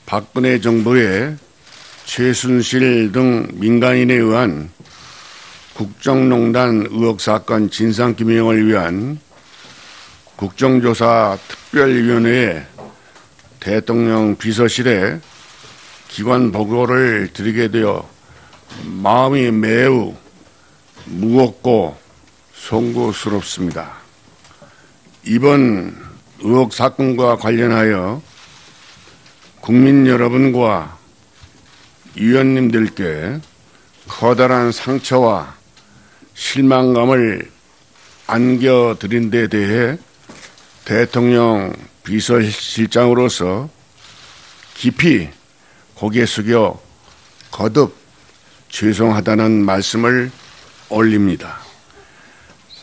박근혜 정부의 최순실 등 민간인에 의한 국정농단 의혹 사건 진상규명을 위한 국정조사 특별위원회에 대통령 비서실에 기관 보고를 드리게 되어 마음이 매우 무겁고 송구스럽습니다. 이번 의혹 사건과 관련하여 국민 여러분과 위원님들께 커다란 상처와 실망감을 안겨드린 데 대해 대통령 비서실장으로서 깊이 고개 숙여 거듭 죄송하다는 말씀을 올립니다.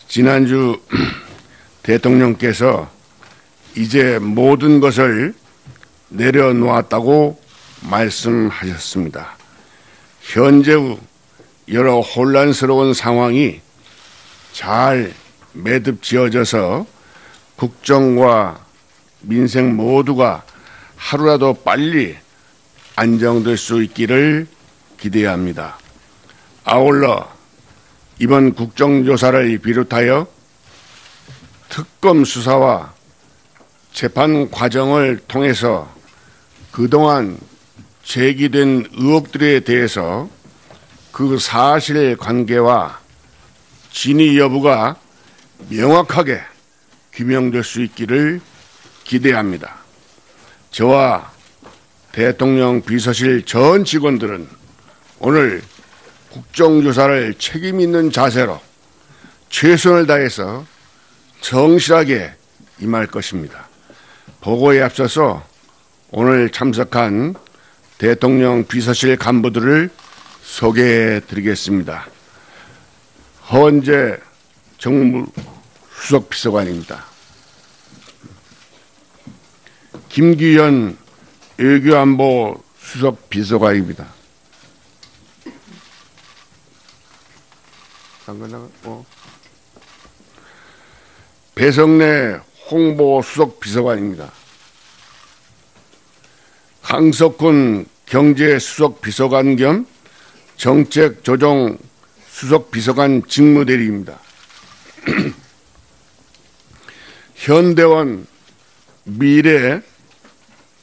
지난주 대통령께서 이제 모든 것을 내려놓았다고 말씀하셨습니다. 현재의 여러 혼란스러운 상황이 잘 매듭지어져서 국정과 민생 모두가 하루라도 빨리 안정될 수 있기를 기대합니다. 아울러 이번 국정조사를 비롯하여 특검 수사와 재판 과정을 통해서 그동안 제기된 의혹들에 대해서 그 사실관계와 진위 여부가 명확하게 규명될 수 있기를 기대합니다. 저와 대통령 비서실 전 직원들은 오늘 국정조사를 책임 있는 자세로 최선을 다해서 성실하게 임할 것입니다. 보고에 앞서서 오늘 참석한 대통령 비서실 간부들을 소개해 드리겠습니다. 허은재 정무수석비서관입니다. 김규현 외교안보 수석비서관입니다. 배성래 홍보수석비서관입니다. 강석훈 경제수석비서관 겸 정책조정수석비서관 직무대리입니다. 현대원 미래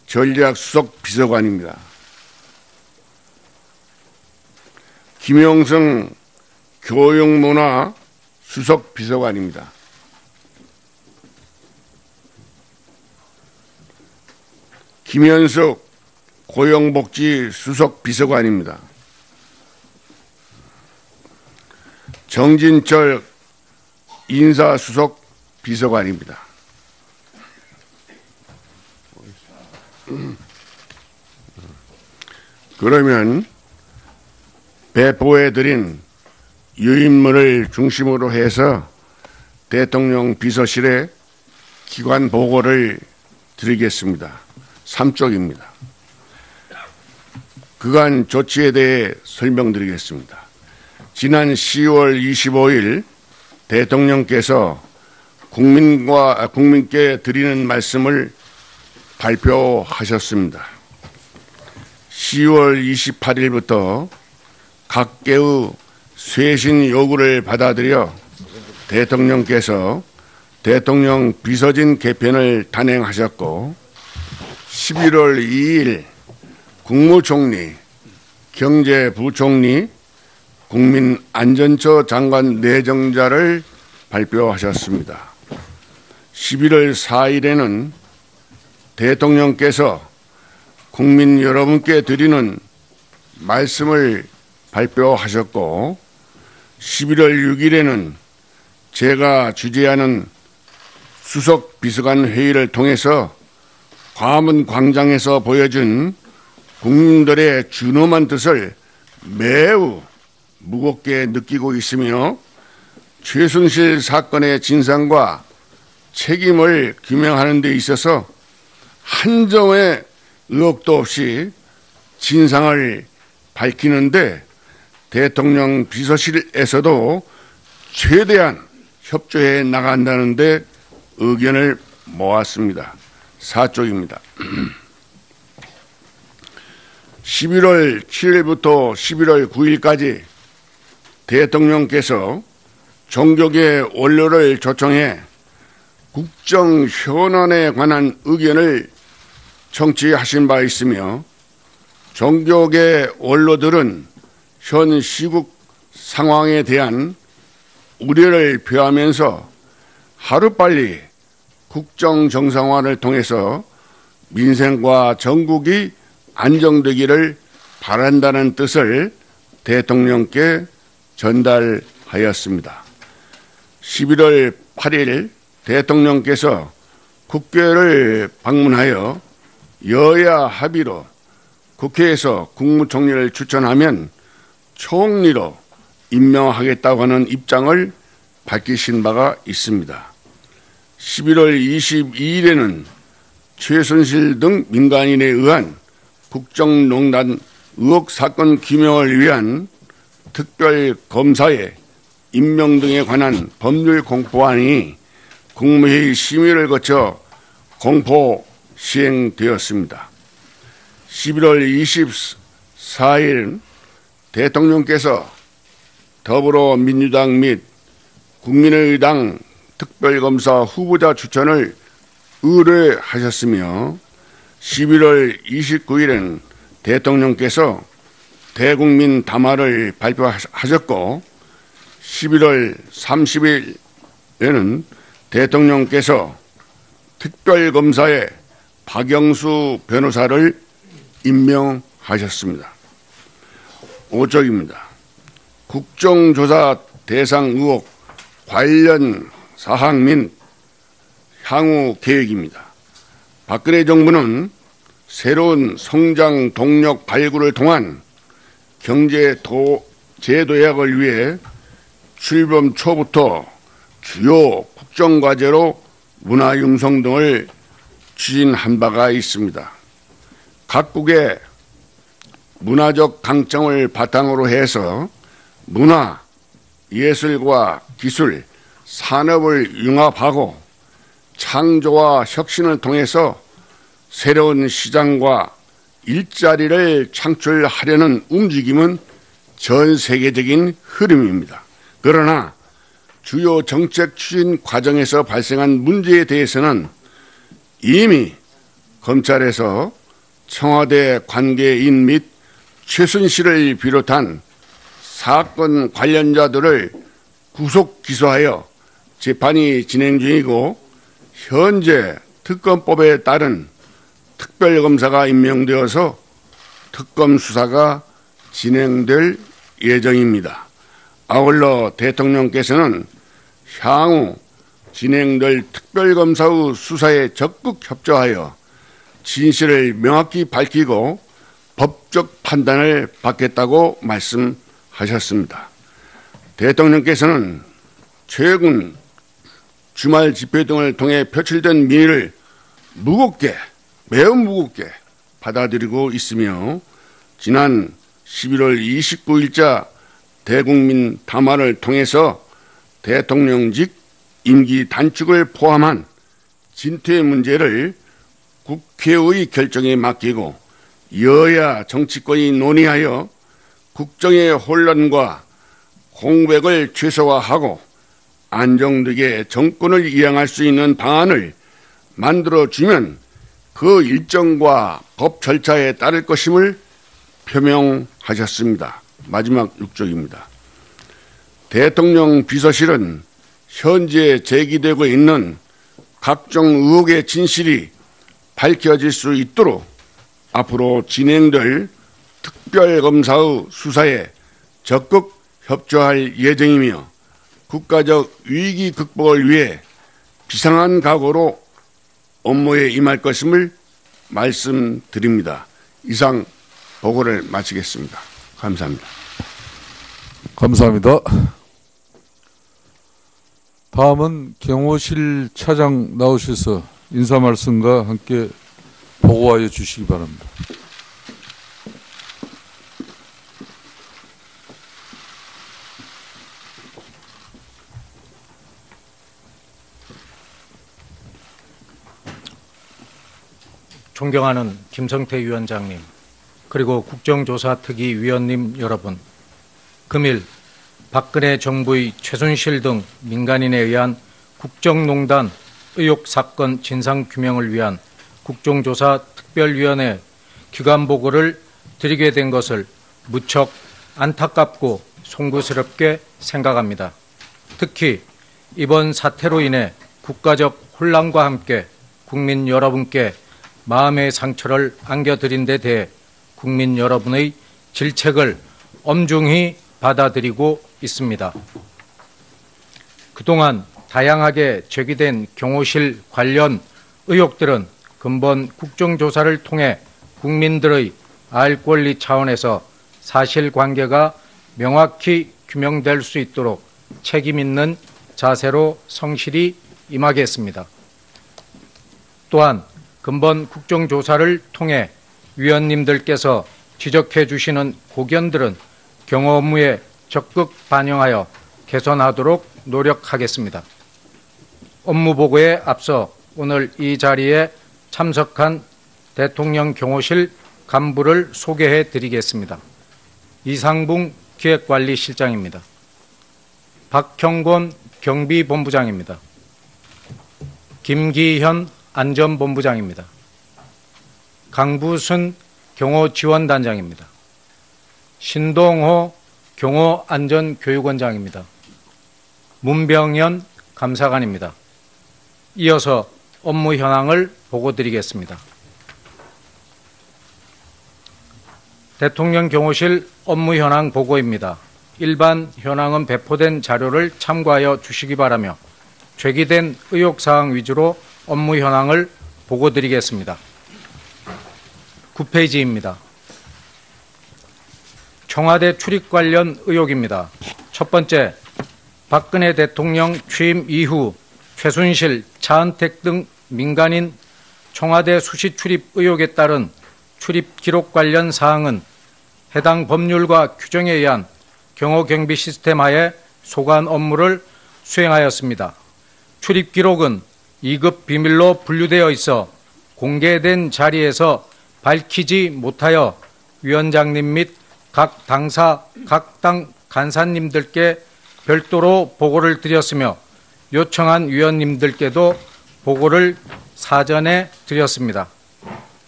전략수석비서관입니다. 김영성 교육문화 수석비서관입니다. 김현숙 고용복지 수석비서관입니다. 정진철 인사수석비서관입니다. 그러면 배포해드린 유인물을 중심으로 해서 대통령 비서실에 기관 보고를 드리겠습니다. 3쪽입니다. 그간 조치에 대해 설명드리겠습니다. 지난 10월 25일 대통령께서 국민께 드리는 말씀을 발표하셨습니다. 10월 28일부터 각계의 쇄신 요구를 받아들여 대통령께서 대통령 비서진 개편을 단행하셨고 11월 2일 국무총리, 경제부총리, 국민안전처 장관 내정자를 발표하셨습니다. 11월 4일에는 대통령께서 국민 여러분께 드리는 말씀을 발표하셨고 11월 6일에는 제가 주재하는 수석비서관 회의를 통해서 광화문 광장에서 보여준 국민들의 준엄한 뜻을 매우 무겁게 느끼고 있으며 최순실 사건의 진상과 책임을 규명하는 데 있어서 한 점의 의혹도 없이 진상을 밝히는데 대통령 비서실에서도 최대한 협조해 나간다는 데 의견을 모았습니다. 4쪽입니다. 11월 7일부터 11월 9일까지 대통령께서 종교계 원로를 초청해 국정 현안에 관한 의견을 청취하신 바 있으며, 종교계 원로들은 현 시국 상황에 대한 우려를 표하면서 하루빨리 국정 정상화를 통해서 민생과 전국이 안정되기를 바란다는 뜻을 대통령께 전달하였습니다. 11월 8일 대통령께서 국회를 방문하여 여야 합의로 국회에서 국무총리를 추천하면 총리로 임명하겠다고 하는 입장을 밝히신 바가 있습니다. 11월 22일에는 최순실 등 민간인에 의한 국정농단 의혹 사건 규명을 위한 특별검사의 임명 등에 관한 법률 공포안이 국무회의 심의를 거쳐 공포 시행되었습니다. 11월 24일 대통령께서 더불어민주당 및 국민의당 특별검사 후보자 추천을 의뢰하셨으며, 11월 29일은 대통령께서 대국민 담화를 발표하셨고, 11월 30일에는 대통령께서 특별검사에 박영수 변호사를 임명하셨습니다. 5쪽입니다. 국정조사 대상 의혹 관련 사항 및 향후 계획입니다. 박근혜 정부는 새로운 성장 동력 발굴을 통한 경제 재도약을 위해 출범 초부터 주요 국정과제로 문화융성 등을 추진한 바가 있습니다. 각국의 문화적 강점을 바탕으로 해서 문화, 예술과 기술, 산업을 융합하고 창조와 혁신을 통해서 새로운 시장과 일자리를 창출하려는 움직임은 전 세계적인 흐름입니다. 그러나 주요 정책 추진 과정에서 발생한 문제에 대해서는 이미 검찰에서 청와대 관계인 및 최순실을 비롯한 사건 관련자들을 구속 기소하여 재판이 진행 중이고, 현재 특검법에 따른 특별검사가 임명되어서 특검 수사가 진행될 예정입니다. 아울러 대통령께서는 향후 진행될 특별검사의 수사에 적극 협조하여 진실을 명확히 밝히고 법적 판단을 받겠다고 말씀하셨습니다. 대통령께서는 최근 주말 집회 등을 통해 표출된 민의를 매우 무겁게 받아들이고 있으며, 지난 11월 29일자 대국민 담화를 통해서 대통령직 임기 단축을 포함한 진퇴 문제를 국회의 결정에 맡기고 여야 정치권이 논의하여 국정의 혼란과 공백을 최소화하고 안정되게 정권을 이행할 수 있는 방안을 만들어주면 그 일정과 법 절차에 따를 것임을 표명하셨습니다. 마지막 6쪽입니다. 대통령 비서실은 현재 제기되고 있는 각종 의혹의 진실이 밝혀질 수 있도록 앞으로 진행될 특별검사의 수사에 적극 협조할 예정이며, 국가적 위기 극복을 위해 비상한 각오로 업무에 임할 것임을 말씀드립니다. 이상 보고를 마치겠습니다. 감사합니다. 감사합니다. 다음은 경호실 차장 나오셔서 인사 말씀과 함께 보고하여 주시기 바랍니다. 존경하는 김성태 위원장님, 그리고 국정조사특위 위원님 여러분, 금일 박근혜 정부의 최순실 등 민간인에 의한 국정농단 의혹 사건 진상규명을 위한 국정조사 특별위원회 기관 보고를 드리게 된 것을 무척 안타깝고 송구스럽게 생각합니다. 특히 이번 사태로 인해 국가적 혼란과 함께 국민 여러분께 마음의 상처를 안겨드린 데 대해 국민 여러분의 질책을 엄중히 받아들이고 있습니다. 그동안 다양하게 제기된 경호실 관련 의혹들은 근본 국정조사를 통해 국민들의 알 권리 차원에서 사실관계가 명확히 규명될 수 있도록 책임 있는 자세로 성실히 임하겠습니다. 또한 근본 국정조사를 통해 위원님들께서 지적해 주시는 고견들은 경호 업무에 적극 반영하여 개선하도록 노력하겠습니다. 업무보고에 앞서 오늘 이 자리에 참석한 대통령 경호실 간부를 소개해 드리겠습니다. 이상붕 기획관리실장입니다. 박형곤 경비본부장입니다. 김기현 안전본부장입니다. 강부순 경호지원단장입니다. 신동호 경호안전교육원장입니다. 문병현 감사관입니다. 이어서 업무 현황을 보고드리겠습니다. 대통령 경호실 업무 현황 보고입니다. 일반 현황은 배포된 자료를 참고하여 주시기 바라며 제기된 의혹사항 위주로 업무 현황을 보고드리겠습니다. 9페이지입니다. 청와대 출입 관련 의혹입니다. 첫 번째, 박근혜 대통령 취임 이후 최순실, 차은택 등 민간인 청와대 수시 출입 의혹에 따른 출입 기록 관련 사항은 해당 법률과 규정에 의한 경호경비 시스템 하에 소관 업무를 수행하였습니다. 출입 기록은 2급 비밀로 분류되어 있어 공개된 자리에서 밝히지 못하여 위원장님 및 각 당사, 각 당 간사님들께 별도로 보고를 드렸으며 요청한 위원님들께도 보고를 사전에 드렸습니다.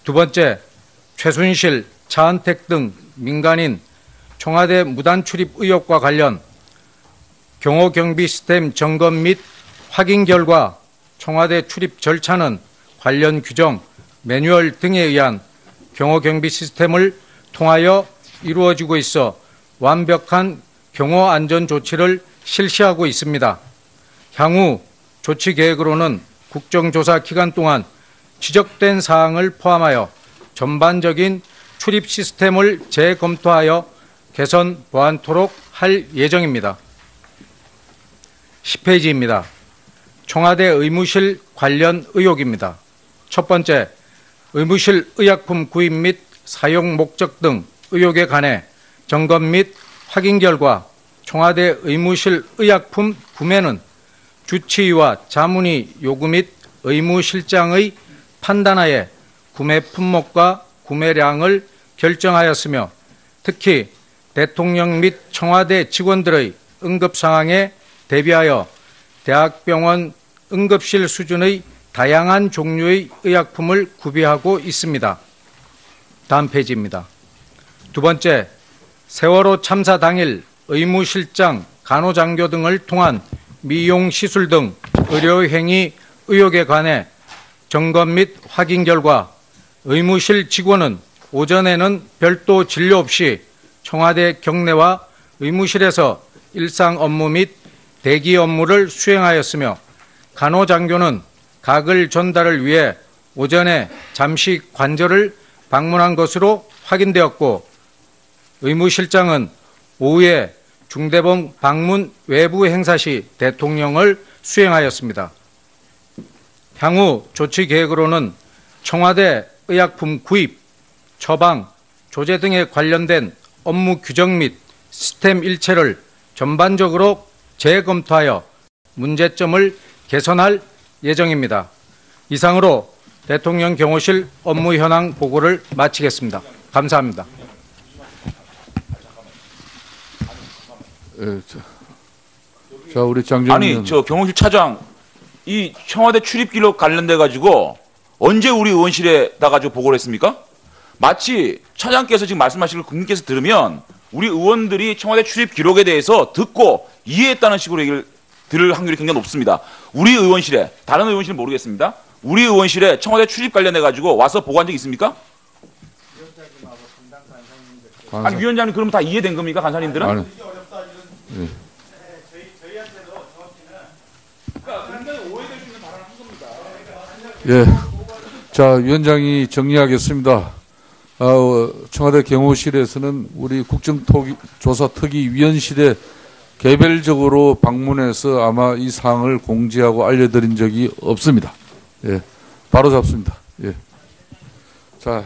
두 번째, 최순실, 차은택 등 민간인 청와대 무단 출입 의혹과 관련 경호경비 시스템 점검 및 확인 결과 청와대 출입 절차는 관련 규정, 매뉴얼 등에 의한 경호경비 시스템을 통하여 이루어지고 있어 완벽한 경호안전 조치를 실시하고 있습니다. 향후 조치 계획으로는 국정조사 기간 동안 지적된 사항을 포함하여 전반적인 출입 시스템을 재검토하여 개선 보완토록 할 예정입니다. 10페이지입니다. 청와대 의무실 관련 의혹입니다. 첫 번째, 의무실 의약품 구입 및 사용 목적 등 의혹에 관해 점검 및 확인 결과 청와대 의무실 의약품 구매는 주치의와 자문위 요구 및 의무실장의 판단하에 구매 품목과 구매량을 결정하였으며 특히 대통령 및 청와대 직원들의 응급 상황에 대비하여 대학병원 응급실 수준의 다양한 종류의 의약품을 구비하고 있습니다. 다음 페이지입니다. 두 번째, 세월호 참사 당일 의무실장, 간호장교 등을 통한 미용시술 등 의료행위 의혹에 관해 점검 및 확인 결과 의무실 직원은 오전에는 별도 진료 없이 청와대 경내와 의무실에서 일상 업무 및 대기 업무를 수행하였으며 간호장교는 가글 전달을 위해 오전에 잠시 관저를 방문한 것으로 확인되었고 의무실장은 오후에 중대본 방문 외부 행사 시 대통령을 수행하였습니다. 향후 조치 계획으로는 청와대 의약품 구입, 처방, 조제 등에 관련된 업무 규정 및 시스템 일체를 전반적으로 재검토하여 문제점을 개선할 예정입니다. 이상으로 대통령 경호실 업무 현황 보고를 마치겠습니다. 감사합니다. 감사합니다. 예, 자, 우리 장재원 아니, 의원. 저 경호실 차장, 이 청와대 출입 기록 관련돼 가지고 언제 우리 의원실에다 가지고 보고를 했습니까? 마치 차장께서 지금 말씀하신 걸 국민께서 들으면 우리 의원들이 청와대 출입 기록에 대해서 듣고 이해했다는 식으로 얘기를 들을 확률이 굉장히 높습니다. 우리 의원실에, 다른 의원실은 모르겠습니다. 우리 의원실에 청와대 출입 관련해 가지고 와서 보고한 적 있습니까? 아니, 위원장님 그러면 다 이해된 겁니까, 간사님들은? 아니, 예. 예. 자, 위원장이 정리하겠습니다. 청와대 경호실에서는 우리 국정조사특위위원실에 개별적으로 방문해서 아마 이 사항을 공지하고 알려드린 적이 없습니다. 예. 바로 잡습니다. 예. 자.